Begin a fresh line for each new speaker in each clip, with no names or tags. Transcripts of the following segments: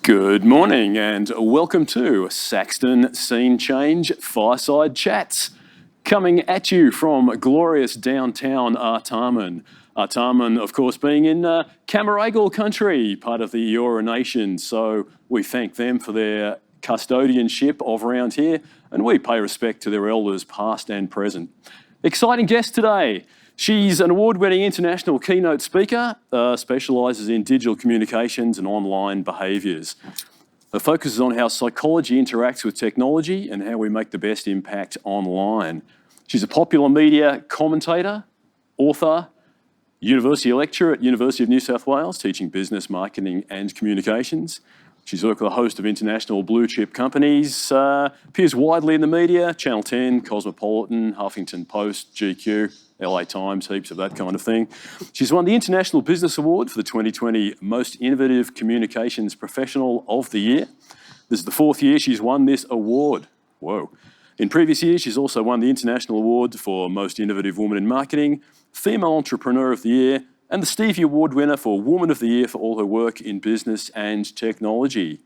Good morning and welcome to Saxton Scene Change Fireside Chats. Coming at you from glorious downtown Artarmon. Artarmon, of course, being in Camaragal country, part of the Eora Nation. So we thank them for their custodianship of around here and we pay respect to their elders past and present. Exciting guest today. She's an award-winning international keynote speaker, specialises in digital communications and online behaviours. Her focus is on how psychology interacts with technology and how we make the best impact online. She's a popular media commentator, author, university lecturer at University of New South Wales, teaching business, marketing and communications. She's worked with a host of international blue-chip companies, appears widely in the media, Channel 10, Cosmopolitan, Huffington Post, GQ, LA Times, heaps of that kind of thing. She's won the International Business Award for the 2020 Most Innovative Communications Professional of the Year. This is the fourth year she's won this award. Whoa. In previous years, she's also won the International Award for Most Innovative Woman in Marketing, Female Entrepreneur of the Year, and the Stevie Award winner for Woman of the Year for all her work in business and technology.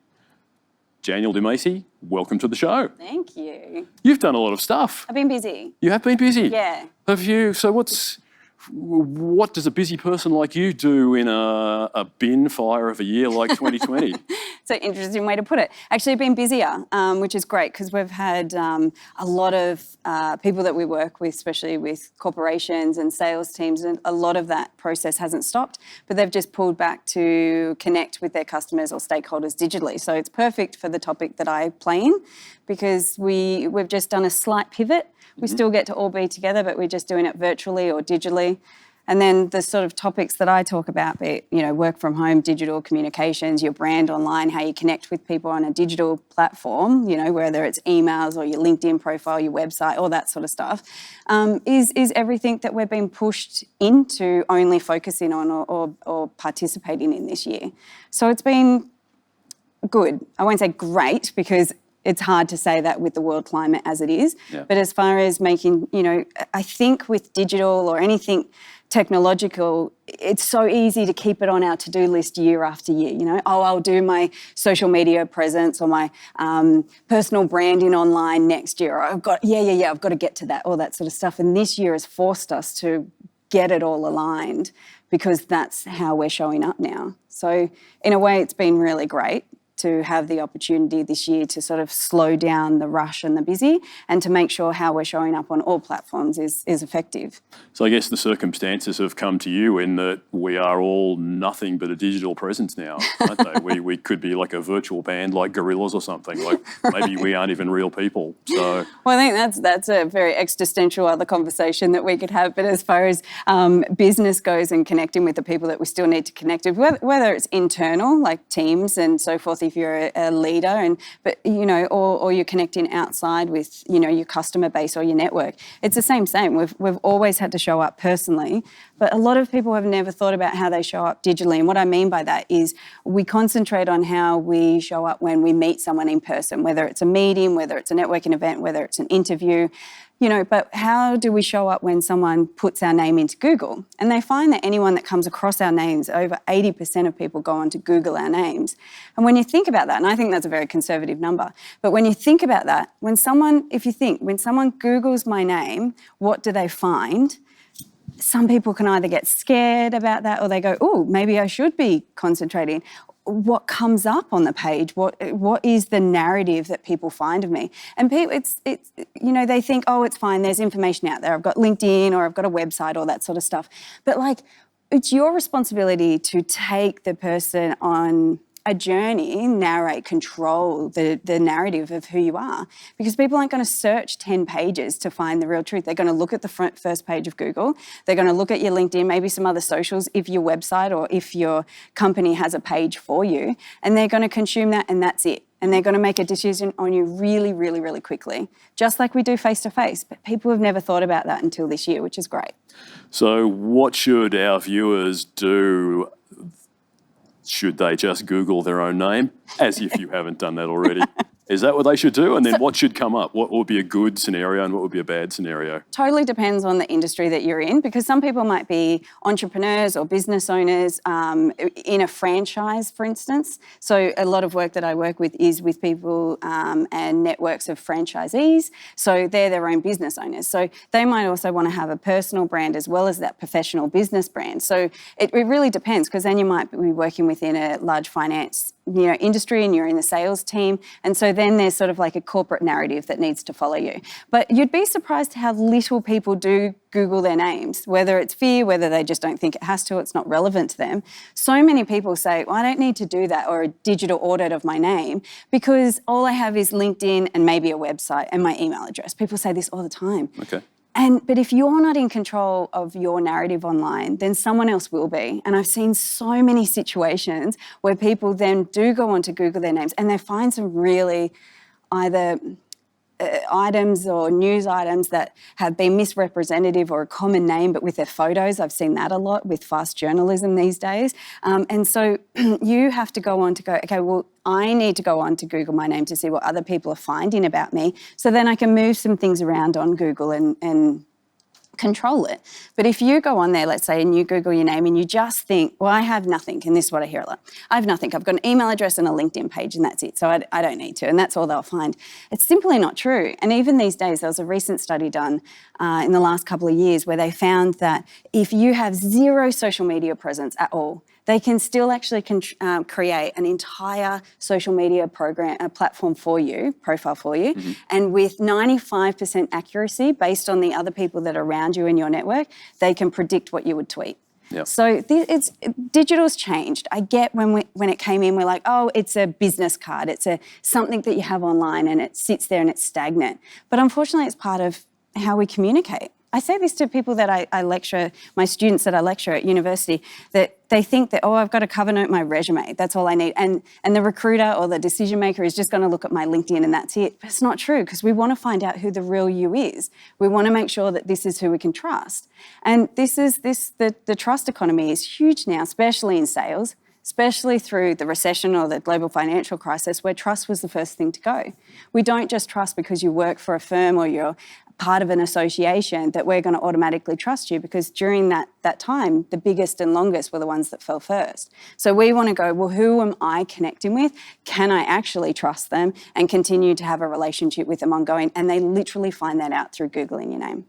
Danielle Di-Masi, welcome to the show.
Thank you.
You've done a lot of stuff.
I've been busy.
You have been busy?
Yeah.
Have you? So what does a busy person like you do in a bin fire of a year like 2020?
It's an interesting way to put it. Actually, I've been busier, which is great because we've had a lot of people that we work with, especially with corporations and sales teams, and a lot of that process hasn't stopped, but they've just pulled back to connect with their customers or stakeholders digitally. So it's perfect for the topic that I play in because we've just done a slight pivot. We still get to all be together, but we're just doing it virtually or digitally. And then the sort of topics that I talk about, be it, work from home, digital communications, your brand online, how you connect with people on a digital platform, whether it's emails or your LinkedIn profile, your website, all that sort of stuff, is everything that we've been pushed into only focusing on or participating in this year. So it's been good. I won't say great because it's hard to say that with the world climate as it is. Yeah. But as far as making, I think with digital or anything technological, it's so easy to keep it on our to-do list year after year. I'll do my social media presence or my personal branding online next year. I've got to get to that, all that sort of stuff. And this year has forced us to get it all aligned because that's how we're showing up now. So in a way, it's been really great to have the opportunity this year to sort of slow down the rush and the busy and to make sure how we're showing up on all platforms is effective.
So I guess the circumstances have come to you in that we are all nothing but a digital presence now, aren't they? We could be like a virtual band like gorillas or something, like maybe we aren't even real people. So
well, I think that's a very existential other conversation that we could have, but as far as business goes and connecting with the people that we still need to connect with, whether it's internal, like teams and so forth, if you're a leader, or you're connecting outside with, your customer base or your network. It's the same. We've always had to show up personally, but a lot of people have never thought about how they show up digitally. And what I mean by that is we concentrate on how we show up when we meet someone in person, whether it's a meeting, whether it's a networking event, whether it's an interview. But how do we show up when someone puts our name into Google? And they find that anyone that comes across our names, over 80% of people go on to Google our names. And when you think about that, and I think that's a very conservative number, but when you think about that, when someone Googles my name, what do they find? Some people can either get scared about that or they go, oh, maybe I should be concentrating. What comes up on the page? What is the narrative that people find of me? And people, they think, oh, it's fine. There's information out there. I've got LinkedIn or I've got a website, all that sort of stuff. But it's your responsibility to take the person on a journey, narrate, control the narrative of who you are, because people aren't going to search 10 pages to find the real truth. They're going to look at the first page of Google. They're going to look at your LinkedIn, maybe some other socials, if your website or if your company has a page for you, and they're going to consume that and that's it. And they're going to make a decision on you really, really, really quickly, just like we do face-to-face. But people have never thought about that until this year, which is great.
So what should our viewers do? Should they just Google their own name, as if you haven't done that already? Is that what they should do? And then what should come up? What would be a good scenario and what would be a bad scenario?
Totally depends on the industry that you're in, because some people might be entrepreneurs or business owners in a franchise, for instance. So a lot of work that I work with is with people and networks of franchisees. So they're their own business owners. So they might also want to have a personal brand as well as that professional business brand. So it really depends, because then you might be working within a large finance industry and you're in the sales team. And so then there's sort of like a corporate narrative that needs to follow you. But you'd be surprised how little people do Google their names, whether it's fear, whether they just don't think it has to, it's not relevant to them. So many people say, well, I don't need to do that, or a digital audit of my name, because all I have is LinkedIn and maybe a website and my email address. People say this all the time.
Okay.
But if you're not in control of your narrative online, then someone else will be. And I've seen so many situations where people then do go on to Google their names and they find some really either items or news items that have been misrepresentative or a common name, but with their photos. I've seen that a lot with fast journalism these days. And so you have to go on to go, okay, well, I need to go on to Google my name to see what other people are finding about me, so then I can move some things around on Google and control it. But if you go on there, let's say, and you Google your name and you just think, well, I have nothing, and this is what I hear a lot. I have nothing. I've got an email address and a LinkedIn page and that's it. So I don't need to, and that's all they'll find. It's simply not true. And even these days, there was a recent study done in the last couple of years where they found that if you have zero social media presence at all, they can still actually create an entire social media platform for you, profile for you, and with 95% accuracy based on the other people that are around you in your network, they can predict what you would tweet.
Yep.
So digital's changed. I get when it came in, we're like, oh, it's a business card, it's something that you have online and it sits there and it's stagnant. But unfortunately, it's part of how we communicate. I say this to people that I lecture, my students that I lecture at university, that they think that, oh, I've got to cover note my resume, that's all I need. And the recruiter or the decision maker is just going to look at my LinkedIn and that's it. But it's not true, because we want to find out who the real you is. We want to make sure that this is who we can trust. And the trust economy is huge now, especially in sales, especially through the recession or the global financial crisis, where trust was the first thing to go. We don't just trust because you work for a firm or you're part of an association that we're going to automatically trust you, because during that time, the biggest and longest were the ones that fell first. So we want to go, well, who am I connecting with? Can I actually trust them and continue to have a relationship with them ongoing? And they literally find that out through Googling your name.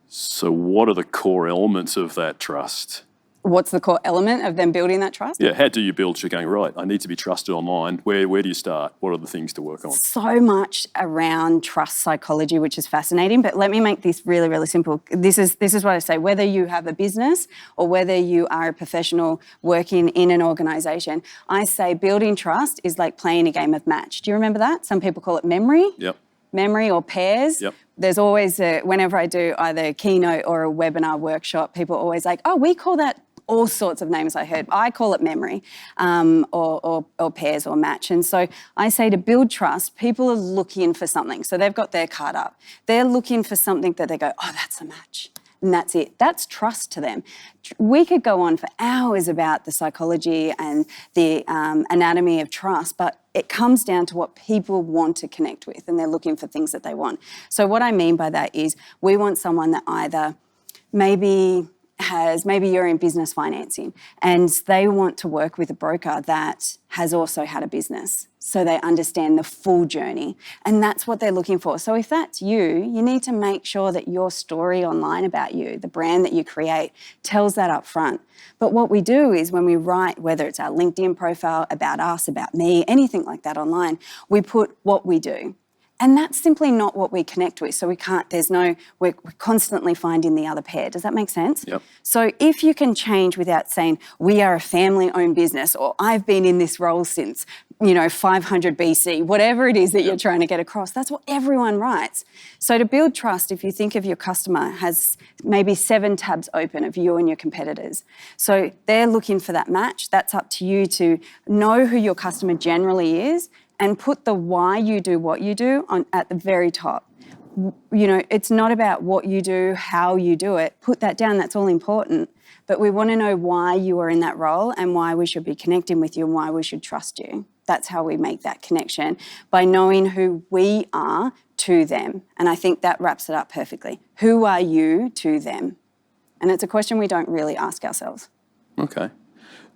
So what are the core elements of that trust?
What's the core element of them building that trust?
Yeah, how do you build? You're going, right, I need to be trusted online. Where do you start? What are the things to work on?
So much around trust psychology, which is fascinating, but let me make this really, really simple. This is what I say, whether you have a business or whether you are a professional working in an organisation, I say building trust is like playing a game of match. Do you remember that? Some people call it memory.
Yep.
Memory or pairs.
Yep.
There's always, whenever I do either a keynote or a webinar workshop, people are always like, oh, we call that all sorts of names I heard. I call it memory or pairs or match. And so I say to build trust, people are looking for something. So they've got their card up. They're looking for something that they go, oh, that's a match. And that's it. That's trust to them. We could go on for hours about the psychology and the anatomy of trust, but it comes down to what people want to connect with, and they're looking for things that they want. So what I mean by that is we want someone that either maybe you're in business financing and they want to work with a broker that has also had a business, so they understand the full journey, and that's what they're looking for. So if that's you need to make sure that your story online about you, the brand that you create, tells that up front. But what we do is when we write, whether it's our LinkedIn profile, about us, about me, anything like that online, we put what we do. And that's simply not what we connect with. So we're constantly finding the other pair. Does that make sense?
Yep.
So if you can change without saying, we are a family-owned business, or I've been in this role since, 500 BC, whatever it is that you're trying to get across, that's what everyone writes. So to build trust, if you think of your customer has maybe 7 tabs open of you and your competitors. So they're looking for that match. That's up to you to know who your customer generally is and put the why you do what you do at the very top. it's not about what you do, how you do it. Put that down, that's all important. But we want to know why you are in that role and why we should be connecting with you and why we should trust you. That's how we make that connection, by knowing who we are to them. And I think that wraps it up perfectly. Who are you to them? And it's a question we don't really ask ourselves.
Okay.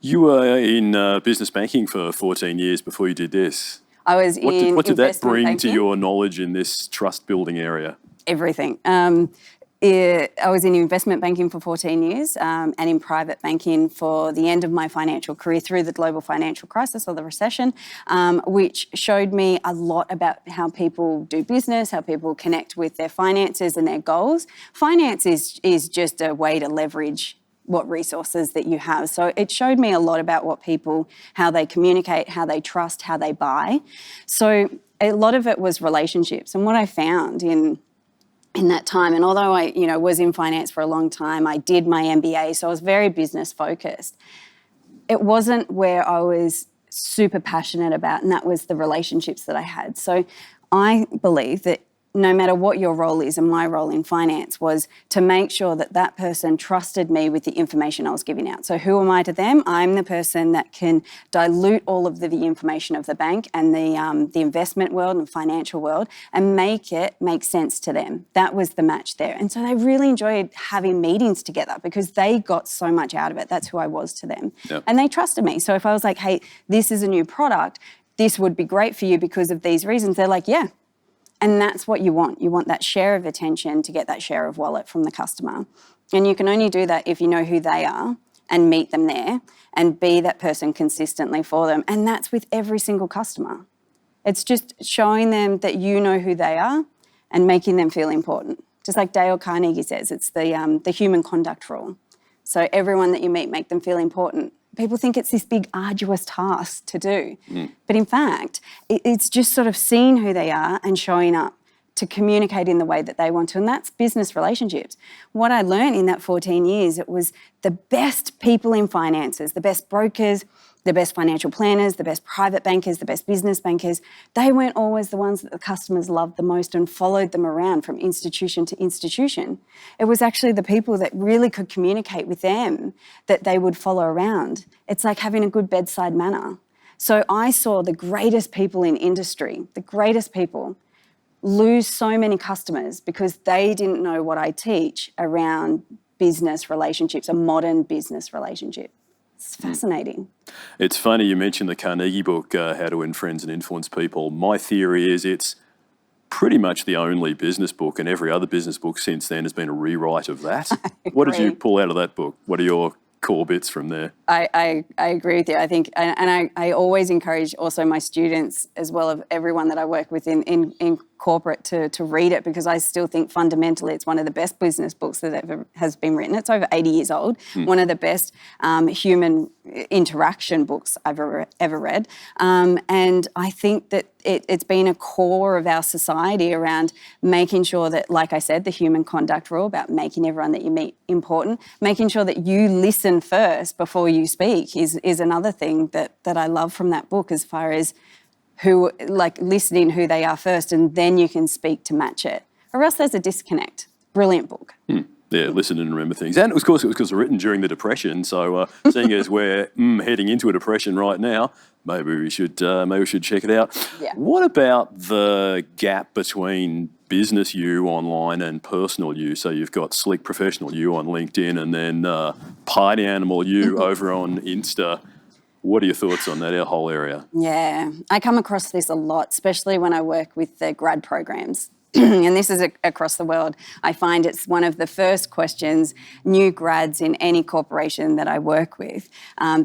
You were in business banking for 14 years before you did this.
I was
What did that bring
banking.
to your knowledge in this trust building area?
Everything. I was in investment banking for 14 years and in private banking for the end of my financial career through the global financial crisis or the recession, which showed me a lot about how people do business, how people connect with their finances and their goals. Finance is just a way to leverage what resources that you have. So it showed me a lot about what people, how they communicate, how they trust, how they buy. So a lot of it was relationships. And what I found in that time, and although I was in finance for a long time, I did my MBA, so I was very business focused. It wasn't where I was super passionate about, and that was the relationships that I had. So I believe that no matter what your role is, and my role in finance was to make sure that that person trusted me with the information I was giving out. So who am I to them? I'm the person that can dilute all of the information of the bank and the investment world and financial world and make it make sense to them. That was the match there. And so they really enjoyed having meetings together because they got so much out of it. That's who I was to them. Yep. And they trusted me. So if I was like, hey, this is a new product, this would be great for you because of these reasons, they're like, yeah. And that's what you want. You want that share of attention to get that share of wallet from the customer. And you can only do that if you know who they are and meet them there and be that person consistently for them. And that's with every single customer. It's just showing them that you know who they are and making them feel important. Just like Dale Carnegie says, it's the human conduct rule. So everyone that you meet, make them feel important. People think it's this big, arduous task to do. But in fact, it's just sort of seeing who they are and showing up to communicate in the way that they want to. And that's business relationships. What I learned in that 14 years, it was the best people in finances, the best brokers, the best financial planners, the best private bankers, the best business bankers. They weren't always the ones that the customers loved the most and followed them around from institution to institution. It was actually the people that really could communicate with them that they would follow around. It's like having a good bedside manner. So I saw the greatest people in industry, the greatest people, lose so many customers because they didn't know what I teach around business relationships, a modern business relationship. It's fascinating.
It's funny you mentioned the Carnegie Book, How to Win Friends and Influence People. My theory is it's pretty much the only business book, and every other business book since then has been a rewrite of that. What did you pull out of that book? What are your core bits from there?
I agree with you. I think, and I always encourage also my students as well of everyone that I work with in corporate to read it, because I still think fundamentally it's one of the best business books that ever has been written. It's over 80 years old. One of the best human interaction books I've ever read. And I think that it's been a core of our society around making sure that, like I said, the human conduct rule about making everyone that you meet important, making sure that you listen first before you speak is another thing that I love from that book, as far as listening who they are first, and then you can speak to match it. Or else there's a disconnect. Brilliant book.
Yeah, listen and remember things. And of course, it was written during the Depression. So seeing as we're heading into a depression right now, maybe we should check it out.
Yeah.
What about the gap between business you online and personal you? So you've got slick professional you on LinkedIn, and then party animal you over on Insta. What are your thoughts on that whole area?
Yeah, I come across this a lot, especially when I work with the grad programs. And this is across the world. I find it's one of the first questions new grads in any corporation that I work with.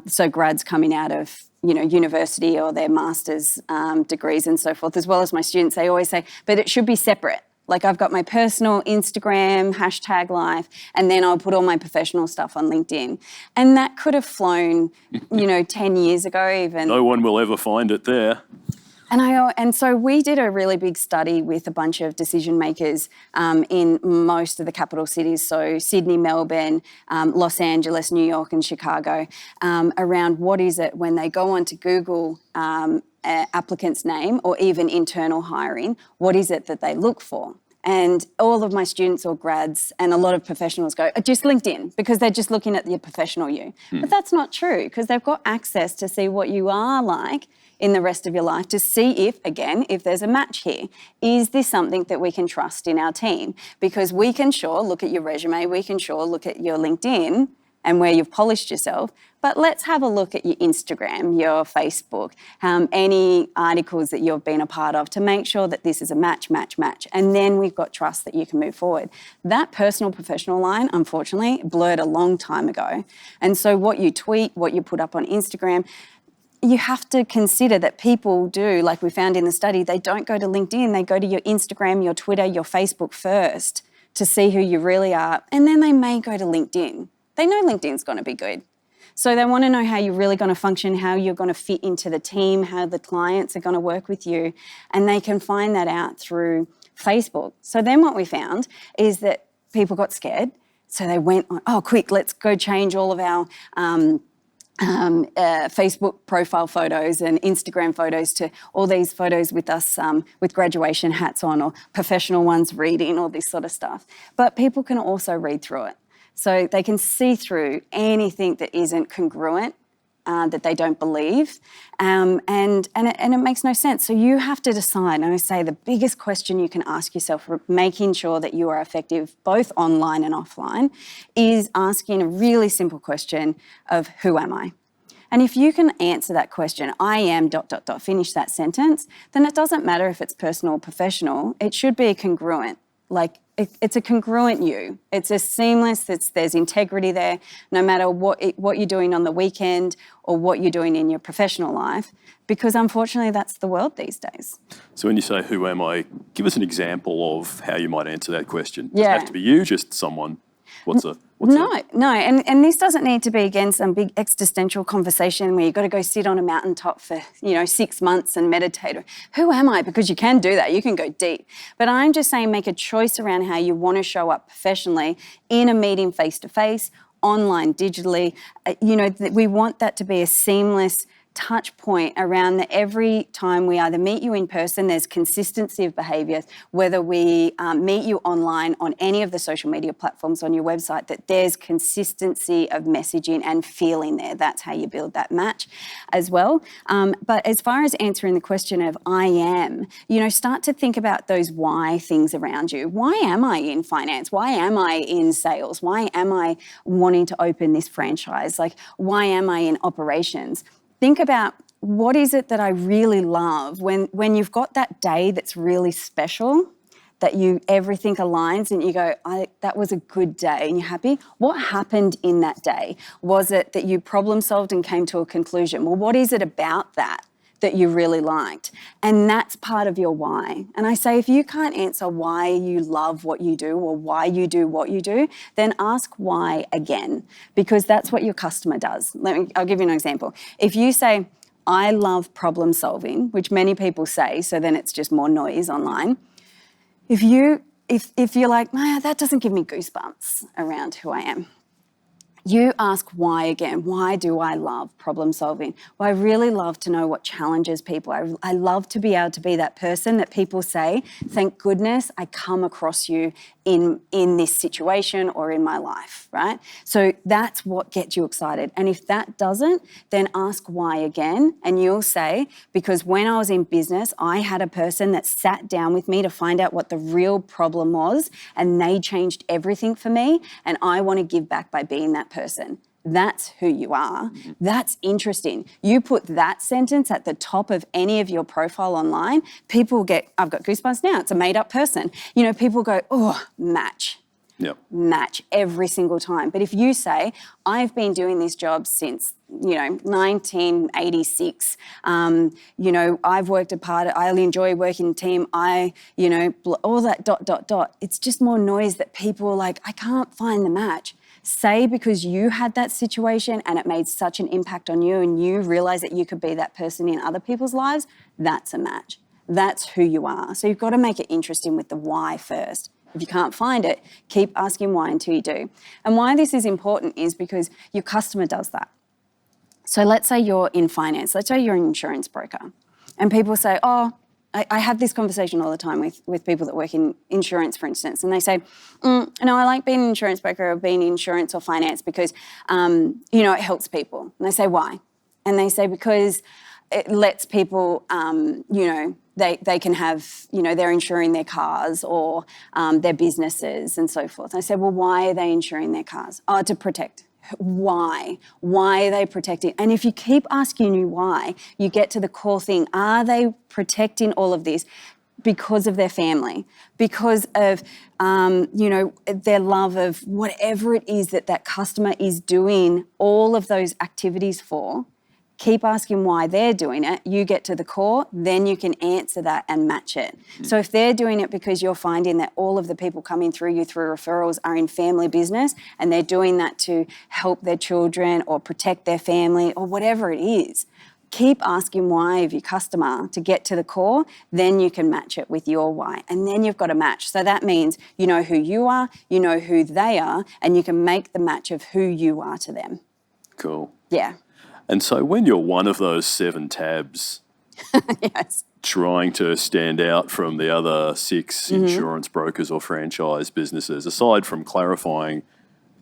So grads coming out of university or their master's degrees and so forth, as well as my students, they always say, but it should be separate. Like, I've got my personal Instagram, #life, and then I'll put all my professional stuff on LinkedIn. And that could have flown, 10 years ago even.
No one will ever find it there.
And so we did a really big study with a bunch of decision makers in most of the capital cities, so Sydney, Melbourne, Los Angeles, New York and Chicago, around what is it when they go onto Google applicant's name or even internal hiring, what is it that they look for? And all of my students or grads and a lot of professionals go, just LinkedIn, because they're just looking at the professional you. But that's not true, because they've got access to see what you are like in the rest of your life, to see if, again, if there's a match here. Is this something that we can trust in our team? Because we can sure look at your resume, we can sure look at your LinkedIn and where you've polished yourself, but let's have a look at your Instagram, your Facebook, any articles that you've been a part of, to make sure that this is a match. And then we've got trust that you can move forward. That personal professional line, unfortunately, blurred a long time ago. And so what you tweet, what you put up on Instagram, you have to consider that people do, like we found in the study, they don't go to LinkedIn, they go to your Instagram, your Twitter, your Facebook first to see who you really are, and then they may go to LinkedIn. They know LinkedIn's going to be good. So they want to know how you're really going to function, how you're going to fit into the team, how the clients are going to work with you, and they can find that out through Facebook. So then what we found is that people got scared, so they went on, oh, quick, let's go change all of our Facebook profile photos and Instagram photos to all these photos with us with graduation hats on, or professional ones reading, all this sort of stuff. But people can also read through it. So they can see through anything that isn't congruent, that they don't believe, and it makes no sense. So you have to decide, and I say the biggest question you can ask yourself for making sure that you are effective both online and offline is asking a really simple question of, who am I? And if you can answer that question, I am ... finish that sentence, then it doesn't matter if it's personal or professional, it should be congruent. Like, it's a congruent you. It's a seamless, there's integrity there, no matter what you're doing on the weekend or what you're doing in your professional life, because unfortunately that's the world these days.
So when you say, who am I, give us an example of how you might answer that question.
Yeah.
Does it have to be you, just someone?
No, and this doesn't need to be, again, some big existential conversation where you've got to go sit on a mountaintop for 6 months and meditate. Who am I? Because you can do that, you can go deep. But I'm just saying, make a choice around how you want to show up professionally in a meeting, face-to-face, online, digitally. We want that to be a seamless touch point around that every time we either meet you in person, there's consistency of behaviour, whether we meet you online on any of the social media platforms on your website, that there's consistency of messaging and feeling there. That's how you build that match as well. But as far as answering the question of I am, start to think about those why things around you. Why am I in finance? Why am I in sales? Why am I wanting to open this franchise? Like, why am I in operations? Think about, what is it that I really love when you've got that day that's really special, that everything aligns and you go, that was a good day, and you're happy. What happened in that day? Was it that you problem solved and came to a conclusion? Well, what is it about that you really liked? And that's part of your why. And I say, if you can't answer why you love what you do or why you do what you do, then ask why again, because that's what your customer does. I'll give you an example. If you say, I love problem solving, which many people say, so then it's just more noise online. If you're like, that doesn't give me goosebumps around who I am, you ask why again. Why do I love problem solving? Well, I really love to know what challenges people. I love to be able to be that person that people say, thank goodness I come across you in this situation or in my life, right? So that's what gets you excited. And if that doesn't, then ask why again. And you'll say, because when I was in business, I had a person that sat down with me to find out what the real problem was, and they changed everything for me, and I want to give back by being that person. That's who you are. That's interesting. You put that sentence at the top of any of your profile online, people get, I've got goosebumps now, it's a made up person. People go, oh, match.
Yep.
Match every single time. But if you say, I've been doing this job since 1986. I've worked I enjoy working in a team. all that ... It's just more noise that people are like, I can't find the match. Say, because you had that situation and it made such an impact on you and you realize that you could be that person in other people's lives, that's a match. That's who you are. So you've got to make it interesting with the why first. If you can't find it, keep asking why until you do. And why this is important is because your customer does that. So let's say you're in finance. Let's say you're an insurance broker. And people say, oh, I have this conversation all the time with people that work in insurance, for instance, and they say, I like being an insurance broker or being insurance or finance because, it helps people. And they say, why? And they say, because it lets people, they can have, they're insuring their cars or their businesses and so forth. And I said, well, why are they insuring their cars? Oh, to protect. Why? Why are they protecting? And if you keep asking you why, you get to the core thing. Are they protecting all of this because of their family, because of, their love of whatever it is that customer is doing all of those activities for? Keep asking why they're doing it. You get to the core, then you can answer that and match it. So if they're doing it because you're finding that all of the people coming through you through referrals are in family business and they're doing that to help their children or protect their family or whatever it is, keep asking why of your customer to get to the core, then you can match it with your why. And then you've got a match. So that means you know who you are, you know who they are, and you can make the match of who you are to them.
Cool.
Yeah.
And so when you're one of those 7 tabs,
yes,
trying to stand out from the other 6 insurance brokers or franchise businesses, aside from clarifying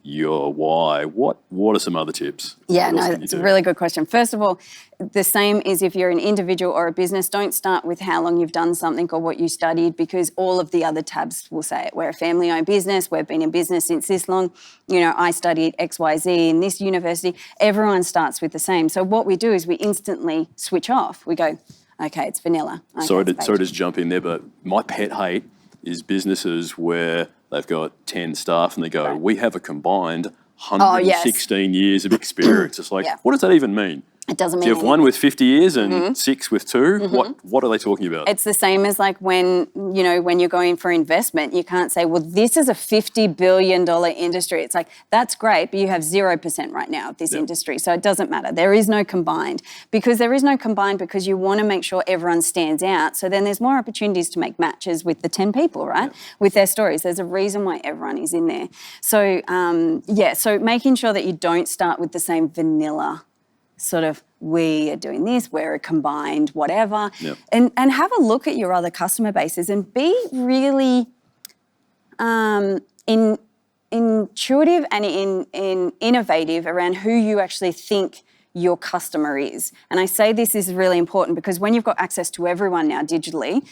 your why, what are some other tips?
Yeah, no, that's a really good question. First of all, the same is if you're an individual or a business, don't start with how long you've done something or what you studied, because all of the other tabs will say it. We're a family-owned business. We've been in business since this long. I studied XYZ in this university. Everyone starts with the same. So what we do is we instantly switch off. We go, okay, it's vanilla. Okay,
sorry to jump in there, but my pet hate is businesses where they've got 10 staff and they go, we have a combined 116 years of experience. It's like, what does that even mean?
It doesn't mean
so you have
anything.
1 with 50 years and 6 with 2. What are they talking about?
It's the same as like when you're going for investment, you can't say, well, this is a $50 billion industry. It's like, that's great, but you have 0% right now of this industry. So it doesn't matter. There is no combined. Because there is no combined because you want to make sure everyone stands out. So then there's more opportunities to make matches with the 10 people, right? With their stories. There's a reason why everyone is in there. So, so making sure that you don't start with the same vanilla sort of, we are doing this, we're a combined whatever, and have a look at your other customer bases and be really intuitive and in innovative around who you actually think your customer is. And I say this is really important because when you've got access to everyone now digitally,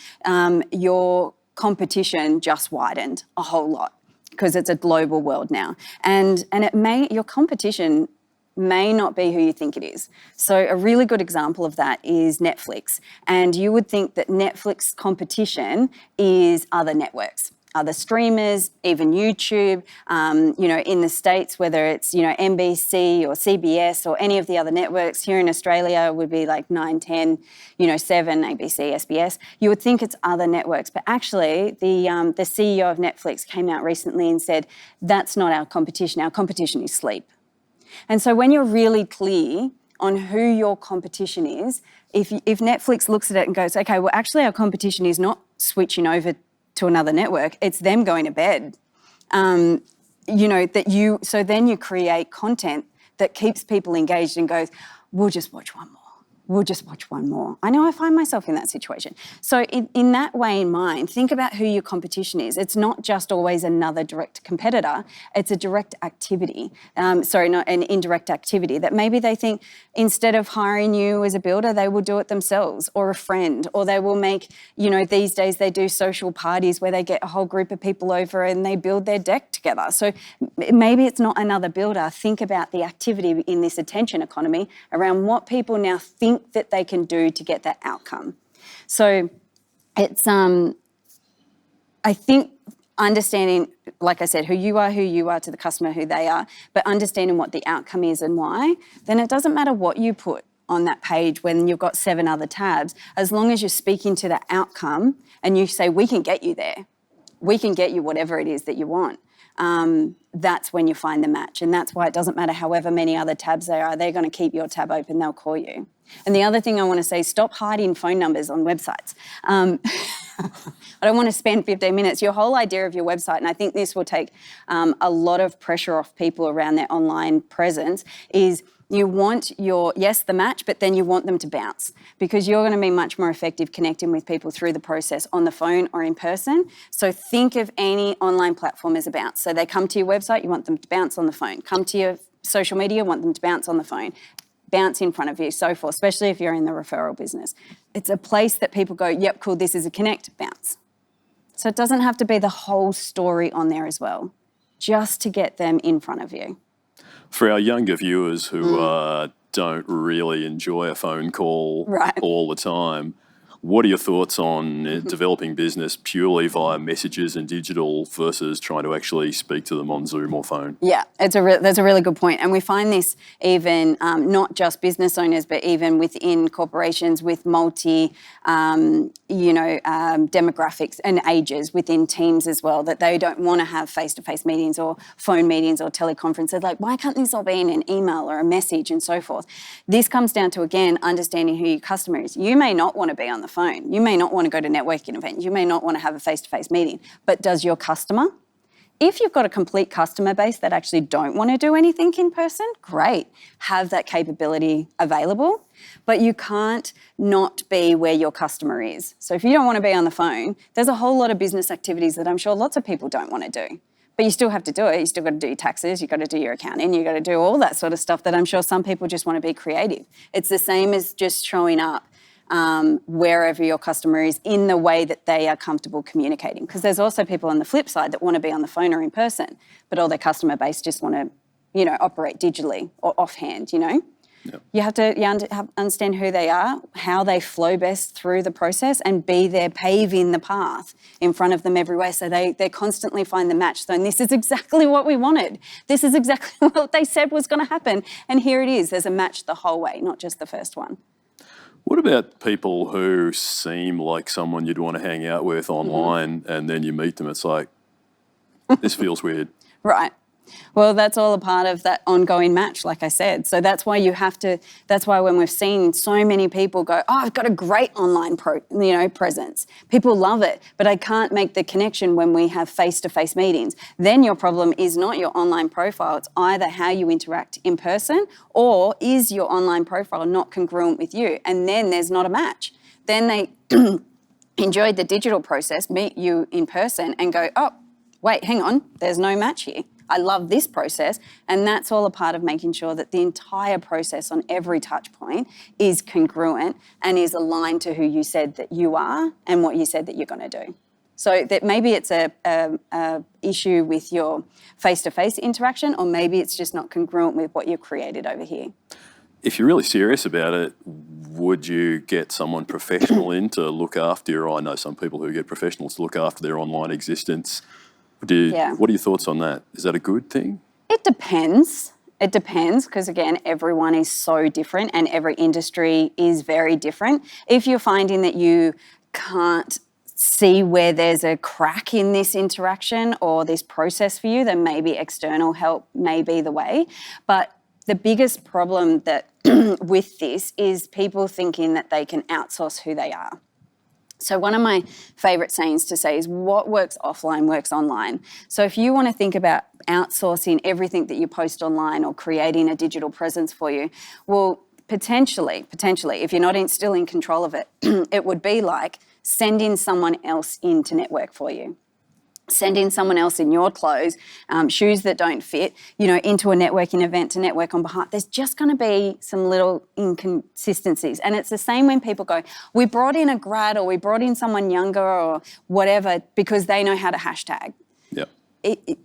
your competition just widened a whole lot because it's a global world now. And your competition may not be who you think it is. So a really good example of that is Netflix. And you would think that Netflix competition is other networks, other streamers, even YouTube, in the States, whether it's, NBC or CBS or any of the other networks. Here in Australia would be like 9, 10, 7, ABC, SBS. You would think it's other networks. But actually, the CEO of Netflix came out recently and said, that's not our competition. Our competition is sleep. And so when you're really clear on who your competition is, if Netflix looks at it and goes, okay, well, actually our competition is not switching over to another network, it's them going to bed. So then you create content that keeps people engaged and goes, we'll just watch one more. We'll just watch one more. I know I find myself in that situation. So in that way in mind, think about who your competition is. It's not just always another direct competitor. It's a direct activity. Not an indirect activity that maybe they think instead of hiring you as a builder, they will do it themselves or a friend, or they will make, these days they do social parties where they get a whole group of people over and they build their deck together. So maybe it's not another builder. Think about the activity in this attention economy around what people now think that they can do to get that outcome. So it's, I think understanding, like I said, who you are to the customer, who they are, but understanding what the outcome is and why, then it doesn't matter what you put on that page when you've got 7 other tabs, as long as you're speaking to the outcome and you say, we can get you there. We can get you whatever it is that you want. That's when you find the match. And that's why it doesn't matter however many other tabs there are, they're going to keep your tab open, they'll call you. And the other thing I want to say is stop hiding phone numbers on websites. I don't want to spend 15 minutes. Your whole idea of your website, and I think this will take a lot of pressure off people around their online presence, is You want the match, but then you want them to bounce, because you're going to be much more effective connecting with people through the process on the phone or in person. So think of any online platform as a bounce. So they come to your website, you want them to bounce on the phone. Come to your social media, want them to bounce on the phone. Bounce in front of you, so forth, especially if you're in the referral business. It's a place that people go, yep, cool, this is a connect, bounce. So it doesn't have to be the whole story on there as well, just to get them in front of you.
For our younger viewers who don't really enjoy a phone call all the time, what are your thoughts on developing business purely via messages and digital versus trying to actually speak to them on Zoom or phone?
Yeah, that's a really good point. And we find this even not just business owners, but even within corporations with demographics and ages within teams as well, that they don't want to have face-to-face meetings or phone meetings or teleconferences. Like, why can't this all be in an email or a message and so forth? This comes down to, again, understanding who your customer is. You may not want to be on the phone. You may not want to go to networking events. You may not want to have a face-to-face meeting, but does your customer? If you've got a complete customer base that actually don't want to do anything in person, great, have that capability available, but you can't not be where your customer is. So if you don't want to be on the phone, there's a whole lot of business activities that I'm sure lots of people don't want to do. But you still have to do it. You still got to do your taxes. You've got to do your accounting. You've got to do all that sort of stuff that I'm sure some people just want to be creative. It's the same as just showing up wherever your customer is in the way that they are comfortable communicating. Because there's also people on the flip side that want to be on the phone or in person, but all their customer base just want to, operate digitally or offhand, Yep. You have to understand who they are, how they flow best through the process, and be there paving the path in front of them everywhere, so they constantly find the match. So, and this is exactly what we wanted. This is exactly what they said was going to happen. And here it is. There's a match the whole way, not just the first one.
What about people who seem like someone you'd want to hang out with online and then you meet them, it's like, this feels weird.
Right. Well, that's all a part of that ongoing match, like I said. So that's why that's why when we've seen so many people go, oh, I've got a great online presence. People love it, but I can't make the connection when we have face-to-face meetings. Then your problem is not your online profile. It's either how you interact in person, or is your online profile not congruent with you? And then there's not a match. Then they enjoyed the digital process, meet you in person and go, oh, wait, hang on, there's no match here. I love this process, and that's all a part of making sure that the entire process on every touch point is congruent and is aligned to who you said that you are and what you said that you're going to do. So that maybe it's a issue with your face-to-face interaction, or maybe it's just not congruent with what you've created over here.
If you're really serious about it, would you get someone professional in to look after your, I know some people who get professionals to look after their online existence. What are your thoughts on that? Is that a good thing?
It depends. It depends, because again, everyone is so different and every industry is very different. If you're finding that you can't see where there's a crack in this interaction or this process for you, then maybe external help may be the way. But the biggest problem that with this is people thinking that they can outsource who they are. So one of my favourite sayings to say is, what works offline works online. So if you want to think about outsourcing everything that you post online or creating a digital presence for you, well, potentially, if you're not still in control of it, it would be like sending someone else in to network for you. Sending someone else in your clothes, shoes that don't fit, into a networking event to network on behalf. There's just going to be some little inconsistencies. And it's the same when people go, we brought in a grad or we brought in someone younger or whatever because they know how to hashtag.
Yeah.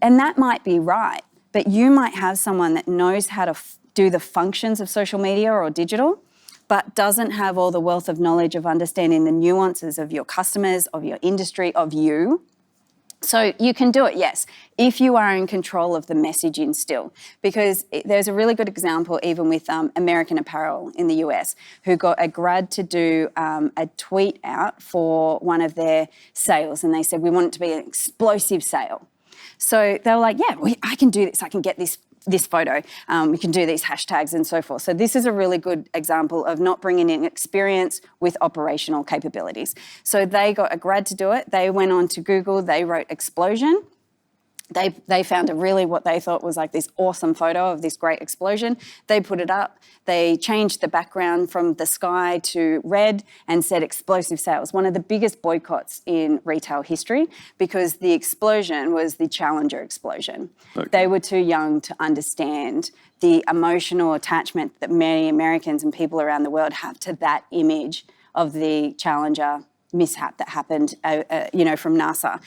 And that might be right, but you might have someone that knows how to do the functions of social media or digital, but doesn't have all the wealth of knowledge of understanding the nuances of your customers, of your industry, of you. So you can do it, yes, if you are in control of the messaging still, because there's a really good example even with American Apparel in the US, who got a grad to do a tweet out for one of their sales, and they said, we want it to be an explosive sale. So they were like, yeah, I can do this. I can get this photo. We can do these hashtags and so forth. So this is a really good example of not bringing in experience with operational capabilities. So they got a grad to do it. They went on to Google. They wrote explosion. They found what they thought was like this awesome photo of this great explosion. They put it up. They changed the background from the sky to red and said explosive sales, one of the biggest boycotts in retail history, because the explosion was the Challenger explosion. Okay. They were too young to understand the emotional attachment that many Americans and people around the world have to that image of the Challenger mishap that happened, from NASA.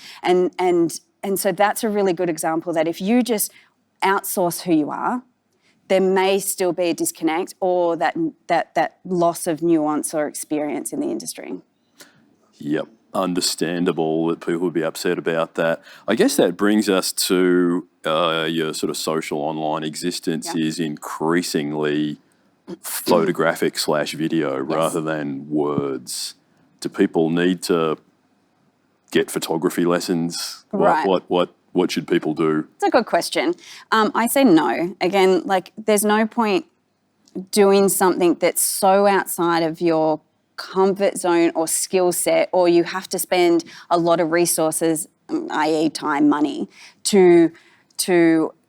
And so that's a really good example that if you just outsource who you are, there may still be a disconnect or that loss of nuance or experience in the industry.
Yep, understandable that people would be upset about that. I guess that brings us to your sort of social online existence is increasingly photographic / video rather than words. Do people need to get photography lessons?
Right.
What should people do?
It's a good question. I say no. Again, there's no point doing something that's so outside of your comfort zone or skill set, or you have to spend a lot of resources, i.e. time, money, to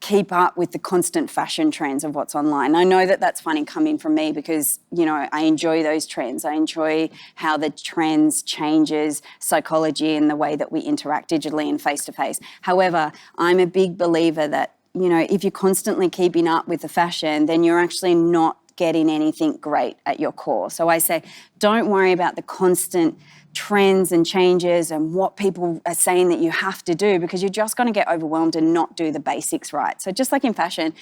keep up with the constant fashion trends of what's online. I know that that's funny coming from me because, I enjoy those trends. I enjoy how the trends changes psychology and the way that we interact digitally and face-to-face. However, I'm a big believer that, if you're constantly keeping up with the fashion, then you're actually not getting anything great at your core. So I say, don't worry about the constant trends and changes and what people are saying that you have to do, because you're just going to get overwhelmed and not do the basics right. So just like in fashion,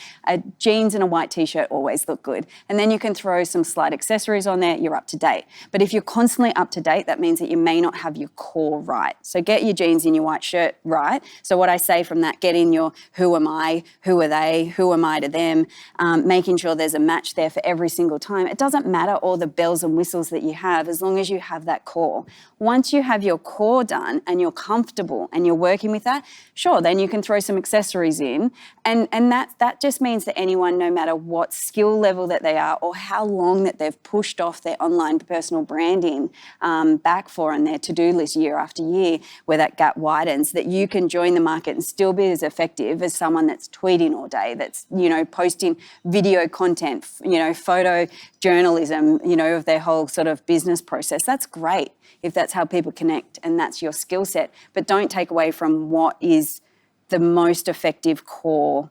jeans and a white t-shirt always look good. And then you can throw some slight accessories on there, you're up to date. But if you're constantly up to date, that means that you may not have your core right. So get your jeans and your white shirt right. So what I say from that, get in your who am I, who are they, who am I to them, making sure there's a match there for every single time. It doesn't matter all the bells and whistles that you have as long as you have that core. Once you have your core done and you're comfortable and you're working with that, sure, then you can throw some accessories in. And that just means that anyone, no matter what skill level that they are or how long that they've pushed off their online personal branding back for on their to-do list year after year, where that gap widens, that you can join the market and still be as effective as someone that's tweeting all day, that's, posting video content, photo journalism, of their whole sort of business process. That's great if that's how people connect and that's your skill set. But don't take away from what is the most effective core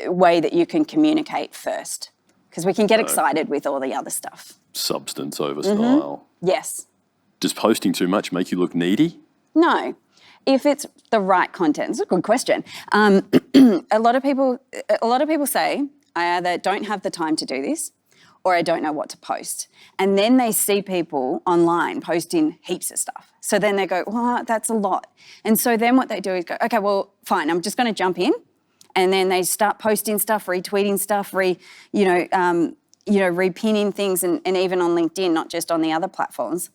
way that you can communicate first, because we can get excited with all the other stuff.
Substance over style.
Yes.
Does posting too much make you look needy?
No. If it's the right content. It's a good question. A lot of people say, I either don't have the time to do this or I don't know what to post. And then they see people online posting heaps of stuff. So then they go, well, that's a lot. And so then what they do is go, okay, well, fine, I'm just going to jump in. And then they start posting stuff, retweeting stuff, repinning things, and even on LinkedIn, not just on the other platforms,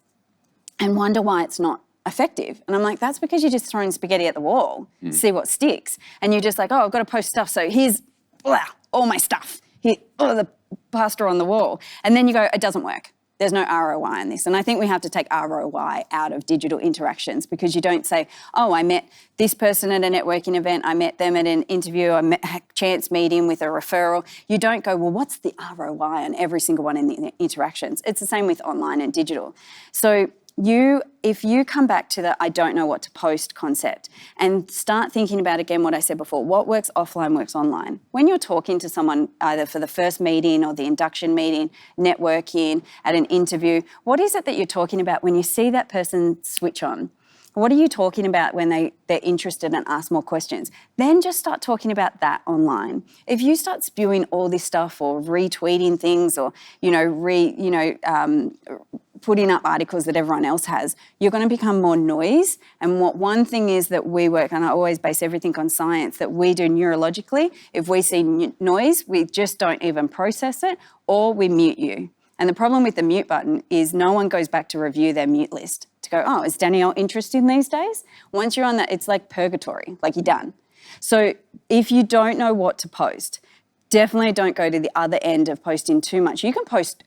and wonder why it's not effective. And I'm like, that's because you're just throwing spaghetti at the wall, see what sticks. And you're just like, oh, I've got to post stuff. So here's all my stuff. Here, the plaster on the wall. And then you go, it doesn't work. There's no ROI in this. And I think we have to take ROI out of digital interactions, because you don't say, oh, I met this person at a networking event, I met them at an interview, I met a chance meeting with a referral. You don't go, well, what's the ROI on every single one in the interactions? It's the same with online and digital. So if you come back to the I don't know what to post concept and start thinking about, again, what I said before, what works offline works online. When you're talking to someone either for the first meeting or the induction meeting, networking, at an interview, what is it that you're talking about when you see that person switch on? What are you talking about when they're interested and ask more questions? Then just start talking about that online. If you start spewing all this stuff or retweeting things or, putting up articles that everyone else has, you're going to become more noise. And one thing is that we work, and I always base everything on science, that we do neurologically. If we see noise, we just don't even process it, or we mute you. And the problem with the mute button is no one goes back to review their mute list to go, oh, is Danielle interested these days? Once you're on that, it's like purgatory, like you're done. So if you don't know what to post, definitely don't go to the other end of posting too much. You can post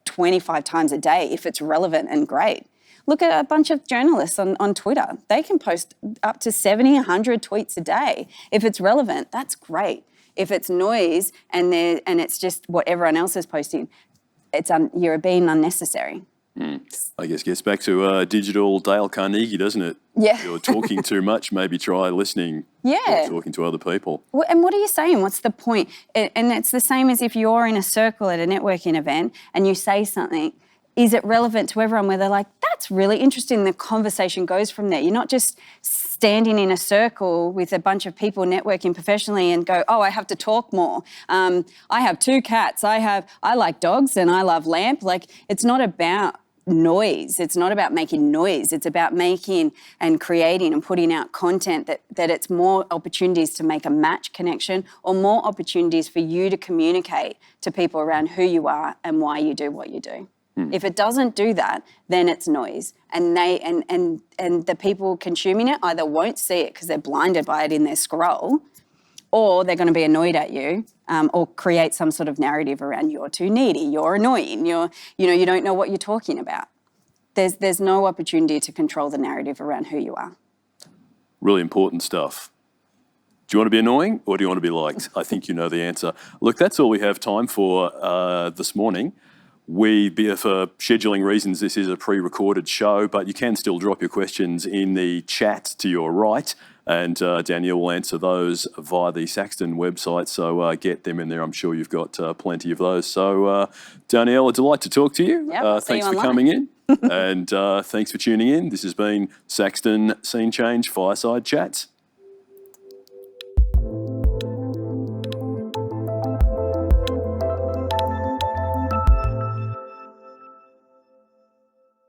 25 times a day if it's relevant and great. Look at a bunch of journalists on Twitter. They can post up to 70, 100 tweets a day. If it's relevant, that's great. If it's noise and it's just what everyone else is posting, you're being unnecessary.
I guess gets back to digital Dale Carnegie, doesn't it?
Yeah.
If you're talking too much, maybe try listening.
Yeah.
Or talking to other people.
Well, and what are you saying? What's the point? And it's the same as if you're in a circle at a networking event and you say something. Is it relevant to everyone where they're like, that's really interesting, the conversation goes from there. You're not just standing in a circle with a bunch of people networking professionally and go, oh, I have to talk more. I have 2 cats. I like dogs and I love lamp. Like, it's not about noise. It's not about making noise. It's about making and creating and putting out content that it's more opportunities to make a match connection or more opportunities for you to communicate to people around who you are and why you do what you do. If it doesn't do that, then it's noise. And the people consuming it either won't see it because they're blinded by it in their scroll, or they're going to be annoyed at you, or create some sort of narrative around you're too needy, you're annoying, you don't know what you're talking about. There's no opportunity to control the narrative around who you are.
Really important stuff. Do you want to be annoying or do you want to be liked? I think you know the answer. Look, that's all we have time for this morning. For scheduling reasons, this is a pre-recorded show, but you can still drop your questions in the chat to your right, and Danielle will answer those via the Saxton website, so get them in there. I'm sure you've got plenty of those. So, Danielle, a delight to talk to you.
Yep,
thanks for coming in, and thanks for tuning in. This has been Saxton Scene Change Fireside Chats.